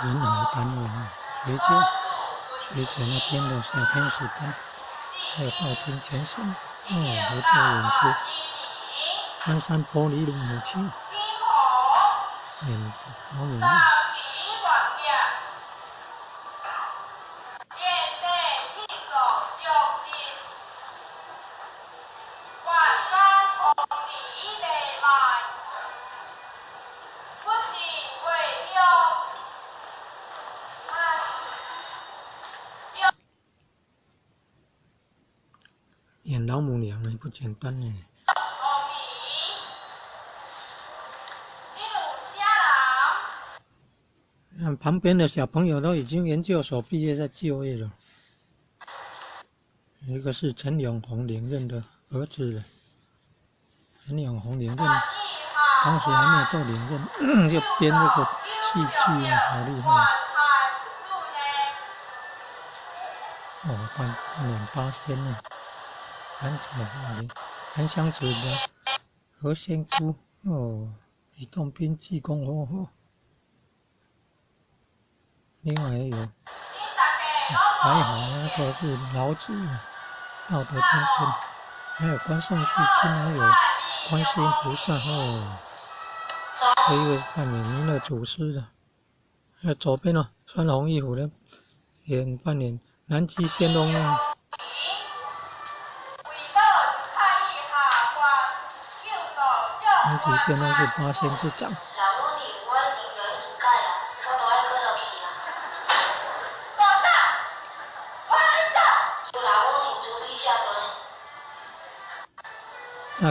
人和单位啊，学姐那边的小天使班，还有道金前线合作演出，鞍山玻璃路母亲演表演。演老母娘也不简单呢。旁边的小朋友都已经研究所毕业在就业了。一个是陈永红领任的儿子了。陈永红领任，当时还没有做领任，就编这个戏剧啊，好厉害！半年8仙呢。韩湘子的何仙姑李洞宾济公另外有白毫那个是老子道德天尊，还有关圣帝君，还有观世音菩萨这一位扮演弥勒祖师的。还有左边穿红衣服的扮演南极仙翁呢。南极仙翁是8仙之长。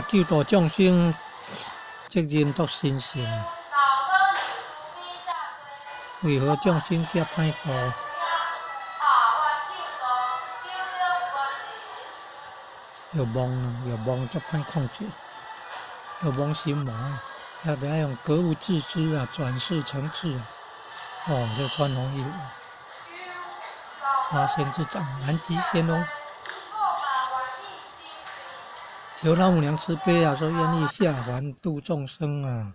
救度众生，责任足神圣。为何众生这歹度？有梦足歹控制，有梦心魔，要用格物致知啊，转世成智啊。这穿红衣服，8仙之长，南极仙翁。求老母娘慈悲啊，说愿意下凡度众生啊。